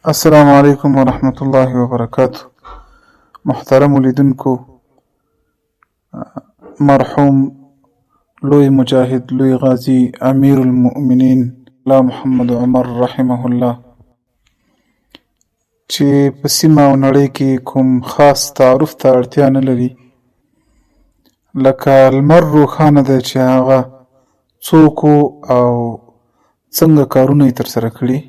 السلام علیکم ورحمت الله وبرکاتہ. محترم لیدونکو، مرحوم لوی مجاهد، لوی غازی، امیر المؤمنین الله محمد عمر رحمه الله چې په سیمه او نړۍ کې کوم خاص تعارف ته اړتیا نه لري، لکه لمر روښانه دی چې هغه څوک او څنګه کارونه یې ترسره کړي.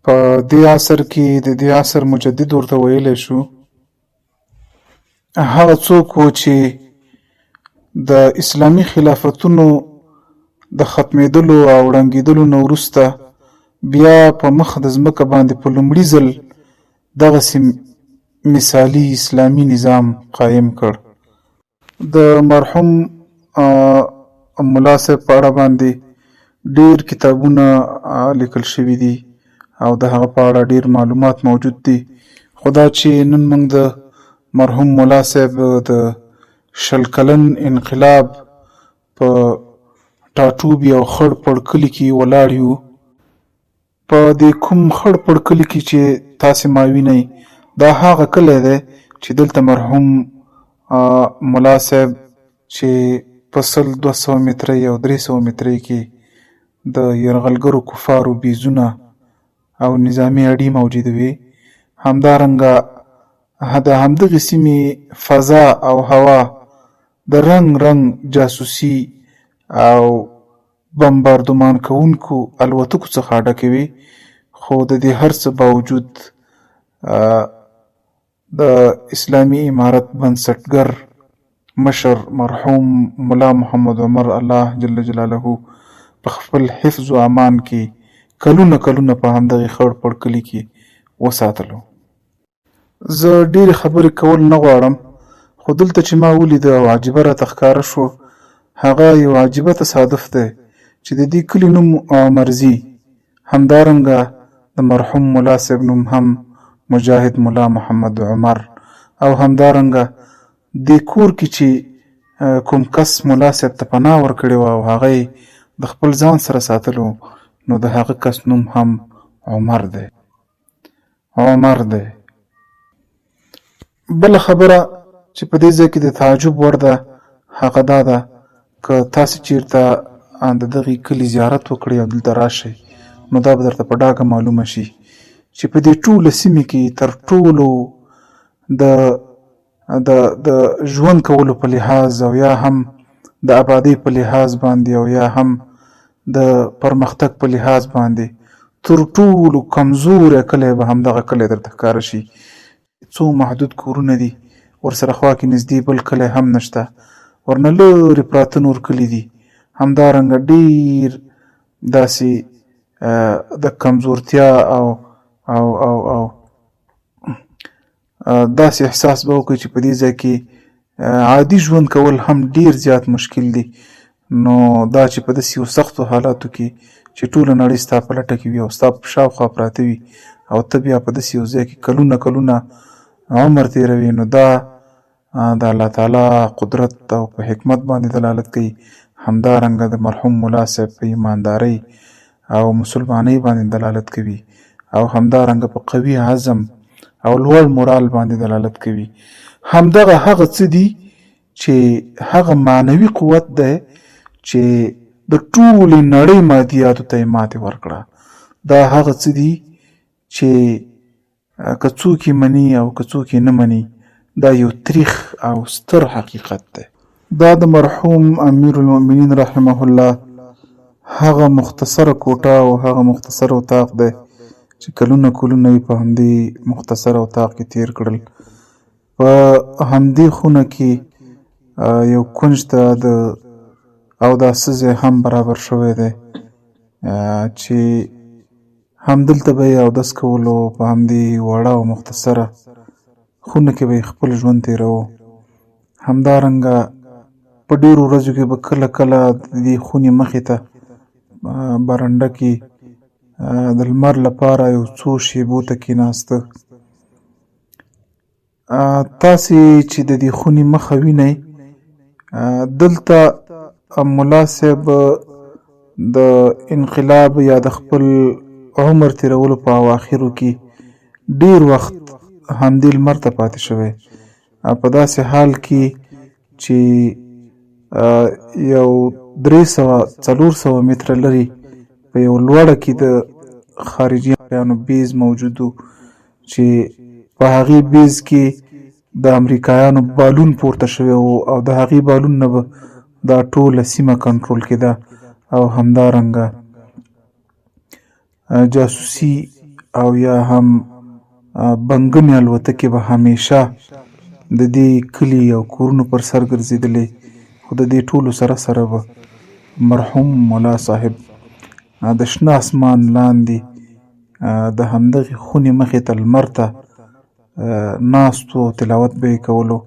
په دې عصر کې د دې عصر مجدد ورته ویلی شو. هغه څوک و چې د اسلامي خلافتونو د ختمېدلو او ړنګېدلو نه وروسته بیا په مخ د ځمکه باندې په لومړي ځل دغسې مثالي اسلامي نظام قایم کړ. د مرحوم ملا صاحب په اړه باندې ډېر کتابونه لیکل شوي دي او د هغه په اړه ډېر معلومات موجود دي. خو دا چې نن موږ د مرحوم ملا صاحب د 20 کلن انقلاب په ټاټوبي او خړ پړ کلي کې ولاړ یو. په دې کوم خړ پړ کلي کې چې تاسې ما وینئ، دا هغه کلی دی چې دلته مرحوم ملا صاحب چې په 100-200 مترۍ او 300 مترۍ کې د یرغلګرو کفارو بیزونه او نظامي اډې موجودې وي، همدارنګه د همدغې سیمې فضا او هوا د رنګ رنګ جاسوسي او بمباردمان کوونکو الوتکو څخه ډکې وي. خو د دې هر څه باوجود د اسلامي امارت بنسټګر مشر مرحوم ملا محمد عمر الله جل جلاله په خپل حفظ و امان کې کلونه په همدغې خړ پړ کلي کې وساتلو. زه ډېرې خبرې کول نه غواړم، خو دلته چې ما ولیده او عجیبه راته ښکاره شو، هغه یو عجیبه تصادف دی چې د دې کلي نوم مرزي، همدارنګه د مرحوم ملا صاحب نوم هم مجاهد ملا محمد عمر، او همدارنګه دې کور کې چې کوم کس ملا صاحب ته پناه ورکړې وه او هغه یې د خپل ځان سره ساتلو، نو د هغه کس نوم هم عمر دی. بله خبره چې په دې ځای کې د تعجب وړ ده هغه دا ده، که تاسې چیرته د دغې کلي زیارت وکړئ او دلته راشئ، نو دا به درته په ډاګه معلومه شي چې په دې ټوله سیمې کې تر ټولو د ژوند کولو په لحاظ او یا هم د آبادۍ په لحاظ باندې او یا هم د پرمختګ په لحاظ باندې تر ټولو کمزوری کلی به همدغه کلی درته ښکاره شي. څو محدود کورونه دي، ورسره خوا کې نږدې بل کلی هم نشته، ورنه لرې پراته نور کلي دي. همدارنګه ډېر داسې د کمزورتیا او داسې احساس به وکړي چې په دې ځای کې عادي ژوند کول هم ډېر زیات مشکل دي. نو دا چې په داسې یو سختو حالاتو کې چې ټوله نړۍ ستا په لټه کې وي او ستا په شاوخوا پراته وي او ته بیا په داسې یو ځای کې کلونه عمر تېروي، نو دا د الله تعالی قدرت او په حکمت باندې دلالت کوي. همدارنګه د مرحوم ملا صاحب په ایماندارۍ او مسلمانۍ باندې دلالت کوي، او همدارنګه په قوي عزم او لوړ مورال باندې دلالت کوي. همدغه هغه څه دي چې هغه معنوي قوت دی چې د ټولې نړۍ مادیاتو ته یې ماتې ورکړه. دا هغه څه دي چې که څوک یې مني او که څوک یې نه مني، دا یو تریخ او ستر حقیقت دی. دا د مرحوم امیر المؤمنین رحمه الله هغه مختصره کوټه او هغه مختصر اتاق دی چې کلونه یې په همدې مختصر اتاق کې تیر کړل. په همدې خونه کې یو کونج ته او دا ځای هم برابر شوی دی چې همدلته به یې اودس کولو، په همدې وړه او مختصره خونه کې به یې خپل ژوند تېروه. همدارنګه په ډېرو ورځو کې به کله د دې خونې مخې ته برنډه کې د لمر لپاره یو څو شېبو ته کېناسته. تاسې چې د دې خونې مخه وینئ، دلته ملا صاحب د انقلاب یا د خپل عمر تیرولو په اواخرو کې ډیر وخت همدې لمر ته پاتې شوی، په داسې حال کې چې یو 300-400 متره لري په یو لوړه کې د خارجیانو بیز موجود و چې په هغې بیز کې د امریکایانو بالون پورته شوی و او د هغې بالون نه به دا ټوله سیمه کنټرول کېده او همدارنګه جاسوسي او یا هم بنګنې الوتکې به همیشه د دې کلي او کورونو پر سر ګرځېدلې، خو د دې ټولو سره سره به مرحوم ملا صاحب د شنه اسمان لاندې د همدغې خونې مخې ته لمر ته ناست و، تلاوت به یې کولو.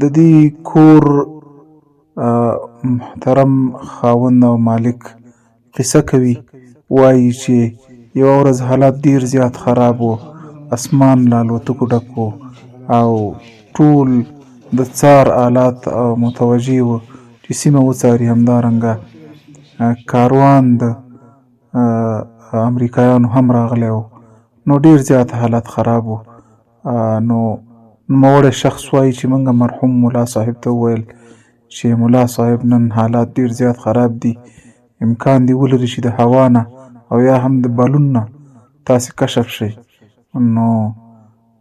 د دې کور محترم خاوند او مالک قصه کوي، وایي چې یوه ورځ حالات ډیر زیات خراب و، اسمان له الوتکو ډک و او ټول د څار آلات متوجه و چې سیمه وڅاري. همدارنګه کاروان د امریکایانو هم راغلی و، نو ډیر زیات حالات خراب و. نو نوموړی شخص وایي چې موږ مرحوم ملا صاحب ته وویل چې ملا صاحب نن حالات ډیر زیات خراب دي، امکان دی ولري چې د هوا نه او یا هم د بالون نه تاسې کشف شئ، نو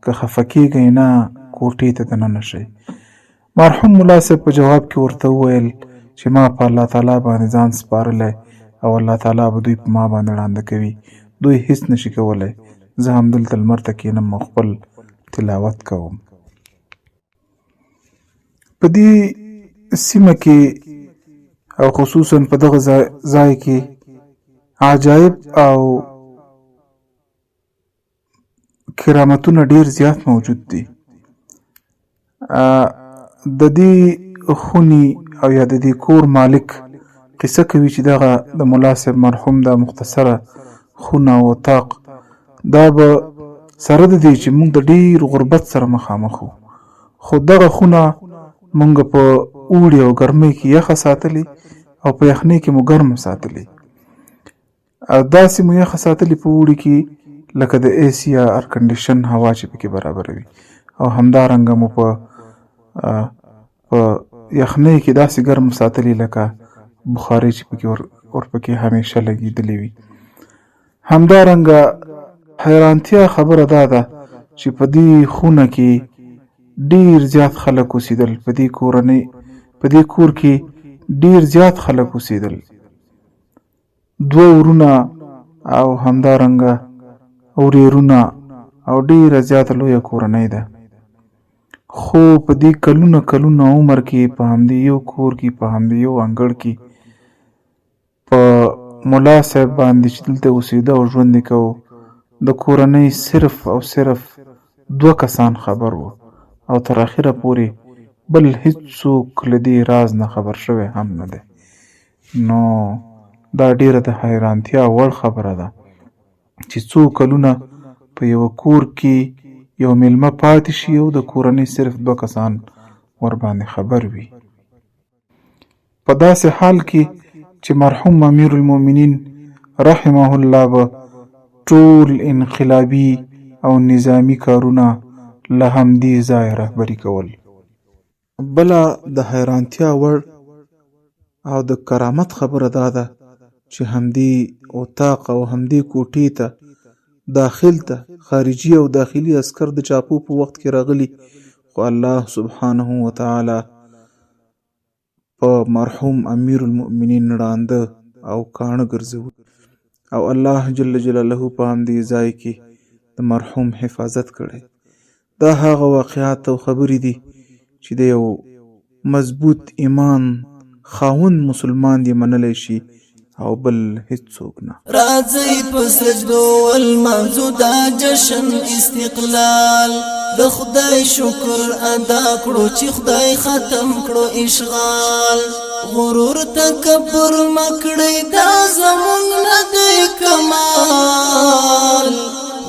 که خفه کېږئ نه کوټې ته دننه شئ. مرحوم ملا صاحب په جواب کې ورته وویل چې ما په الله تعالی باندې ځان سپارلی او الله تعالی به دوی په ما باندې ړانده کوي، دوی هیڅ نشي کولی، زه همدلته لمر ته کښېنم او خپل تلاوت کوم. په دې سیمه کې او خصوصا په دغه ځای کې عجایب او کرامتونه ډیر زیات موجود دي. د دې خونی او یا د دې کور مالک قصه کوي چې دغه د ملا صاحب مرحوم د مختصره خونه او اطاق دا به سره د دې چې موږ د ډیر غربت سره مخامخ وو، خو دغه خونه موږ په اوړي او ګرمۍ کې یخه ساتلې او په یخنۍ کې مو ګرمه ساتلې. داسې مو یخه ساتلې په اوړي کې لکه د اے سی یا ایر کنډیشن هوا چې پکې برابر وي، او همدارنګه مو په یخنۍ کې داسې ګرم ساتلې لکه بخارۍ چې پکې ورپکې همیشه لګېدلې وي. همدارنګه حیرانتیا خبره دا ده چې په دې خونه کې ډیر زیات خلک اوسېدل، په دې کور کې ډیر زیات خلک اوسېدل، 2 ورونه او همدارنګه ورېرونه او ډیره زیاته لویه کورنۍ ده. خو په دې کلونه عمر کې په همدې یو کور کې په همدې یو انګړ کې په ملا صاحب باندې چې دلته اوسېده او ژوند یې کوو د کورنۍ صرف او صرف 2 کسان خبر وو او تر اخره پورې بل هیڅوک له دې راز نه خبر شوی هم نه دی. نو دا ډیره د حیرانتیا وړ خبره ده چې څو کلونه په یو کور کې یو میلمه پاتې شي او د کورنۍ صرف 2 کسان ور باندې خبر وي. په داسې حال کې چې مرحوم امیر المؤمنین رحمه الله به ټول انقلابي او نظامی کارونه له همدې ځای رهبري کول. بله د حیرانتیا وړ او د کرامت خبره دا ده چې همدې اطاق او همدې کوټې ته داخل ته خارجي او داخلي عسکر د چاپو په وخت کې راغلي، خو الله سبحانه وتعالی په مرحوم امیر المؤمنین ړانده او کاڼه ګرځوي او الله جل جلاله په همدې ځای کې د مرحوم حفاظت کړی. دا هغه واقعات او خبرې دي چې د یو مضبوط ایمان خاوند مسلمان دی منلی شي او بل هیڅوک نه. راځي په سجدو والمنځو دا جشن استقلال د خدای شکر ادا کړو چې خدای ختم کړو اشغال. غرور تکبر مکړی دا زمون نه دی کمال،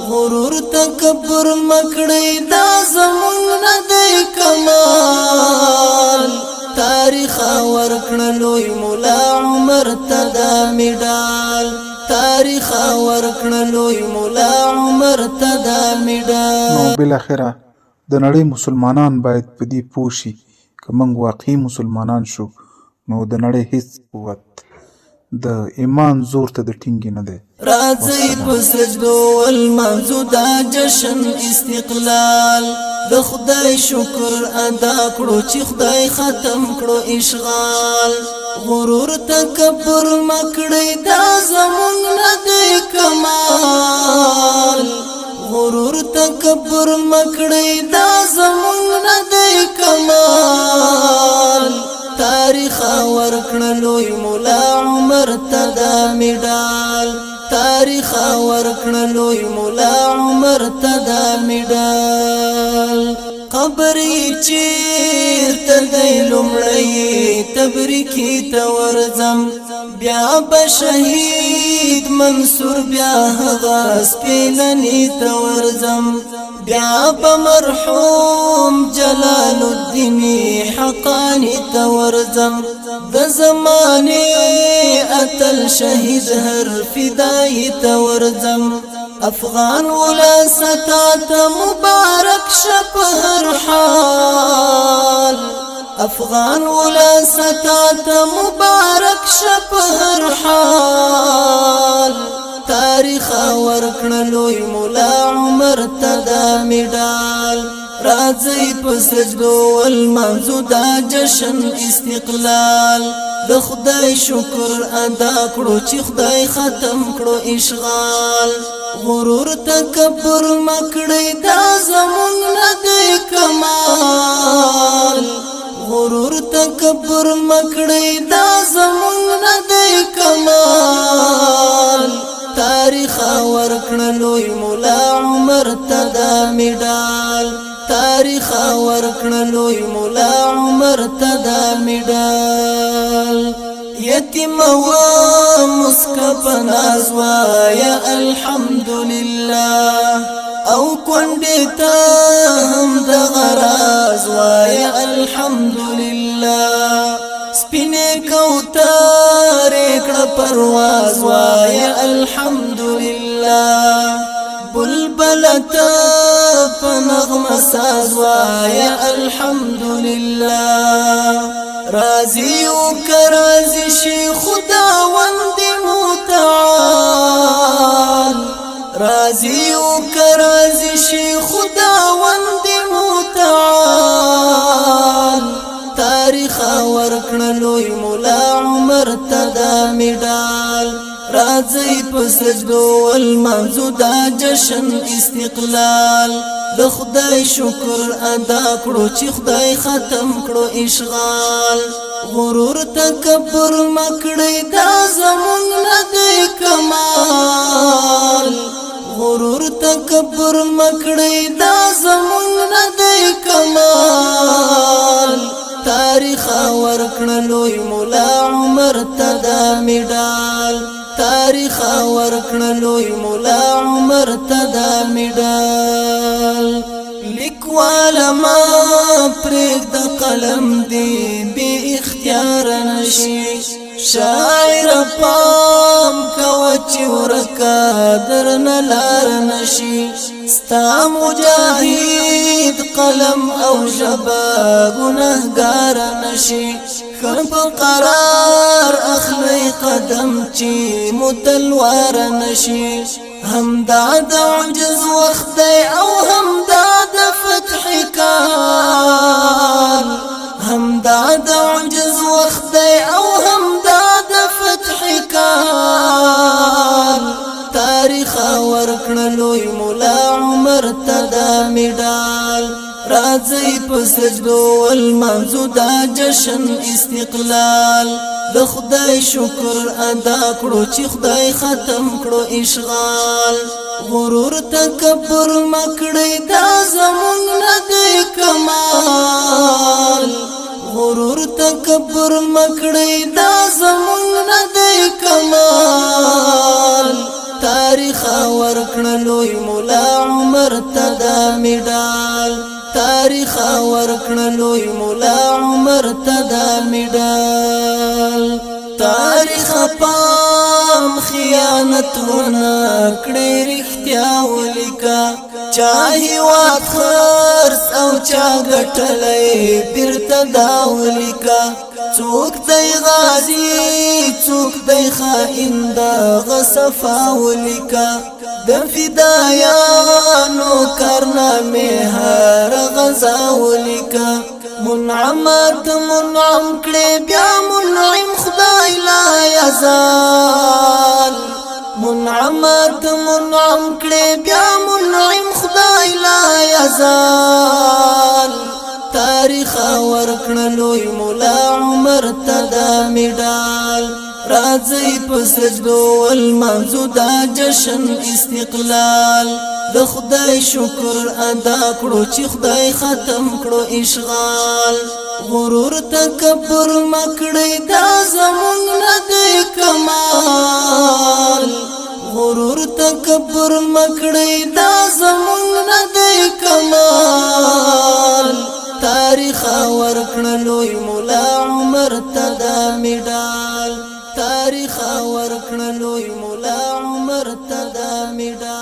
غرور تکبر مکړی دا زمون نه دی کمال. تاریخ ورکړلوی مولا عمر ته دا میډال، تاریخ ورکړلوی مولا عمر تدا میډال. نو بالاخره د نړۍ مسلمانان باید په دې پوه شي که موږ واقعي مسلمانان شو نو د نړۍ هیڅ قوت د ایمان زور ته د ټینګې نه دی. راځئ په سجدو ولمانځو دا جشن استقلال، د خدای شکر ادا کړو چې خدای ختم کړو اشغال. غرور تکبر مکړی دا زمونږ نه دی کمال، غرور تکبر مکړی دا زمونږ نه دی کمال. تاریخ ورکړلوی مولا عمر تدا میډال، تاریخ ورکړلوی مولا عمر تدا میډال. قبر چیرته دی لومړی تبریکې ته ورځم، بیا به شهید منصور بیا هغه سپېلنې ته ورځم، بیا به مرحوم جلال الدین حقانی ته ورځم، د زمانې اتل شهید هر فدای ته ورځم. افغان ولاستا ته مبارک شپ هر حال، افغان ولاستا ته مبارک شپ هر حال. تاریخ ورکړلوی مولا عمر تدا میډال، راځئ په سجدو ولمانځو دا جشن استقلال، د خدای شکر ادا کړو چې خدای ختم کړو اشغال. غرور تکبر مکړی دا زمونږ نه دی کمال، غرور تکبر مکړی دا زمونږ نه دی کمال. تاریخ ورکړلوی مولا عمر تدا میډال، تاریخ ورکړلوی مولا عمر تدا میډال. یتیم و مسکه په ناز وایه الحمدلله، او کونډې ته هم دغه راز وایه الحمدلله. سپینې کوترې کړه پرواز وایه الحمدلله، بلبل ته په نغمه ساز وایه الحمدلله. راضي وكرازي شي خداوند متعال، راضي وكرازي شي خداوند متعال. تاریخ ورکړلوی مولا عمر تدا میډال، راځئ په سجدو ولمانځو دا جشن استقلال، د خدای شکر ادا کړو چې خدای ختم کړو اشغال. غرور تکبر مکړی دا زمونږ نه دی کمال، غرور تکبر مکړی دا زمونږ نه دی کمال. تاریخ ورکړلوی مولا عمر تدا میډال، تاریخ ورکړلوی مولا عمر تدا میډال. لیکوال ما پرېږده قلم دی بې اختیار نشي، شاعر پام کوه چې ورکه درنه لار نشي. ستا مجاهد قلم او ژبه ګنهګار نشي، ښه په قرار اخلی قدم چې متلوار نشي. همدا د عجز وخت دی او همدا د فتح کال، همدا د عجز وخت دی او همدا د فتح کال. تاریخ ورکړلوی مولا عمر تدا میډال، راځئ په سجدو ولمانځو دا جشن استقلال، د خدای شکر ادا کړو چې خدای ختم کړو اشغال. غرور تکبر مکړی دا زمونږ نه دی کمال، غرور تکبر مکړی دا زمونږ نه دی کمال. تاریخ ورکړلوی مولا عمر تدا میډال، تاریخ ورکړلوی مولا عمر تدا میډال. تاریخ هم خیانت ونه کړې رښتیا ولیکا چا هیواد خرڅ او چا ګټلی بیرته دا ولیکا څوک دی غازی څوک دی خائن دغه صفا ولیکا د فدایانو کارنامې هر غزا ولیکا منعمت منعم کړې بیا منعم خدای لا یزال منعمت منعم کړې بیا منعم خدای لا یزال تاریخ ورکړلوی مولا عمر تدا میډال راځي په سجدو والمانځو دا جشن استقلال د خدای شکر ادا کړو چې خدای ختم کړو اشغال غرور تکبر مکړی دا زمونږ نه دی کمال غرور تکبر مکړی دا زمونږ نه دی کمال تاریخ ورکړلوی مولا عمر تدا میډال تاریخ ورکړلوی مولا عمر تدا میډال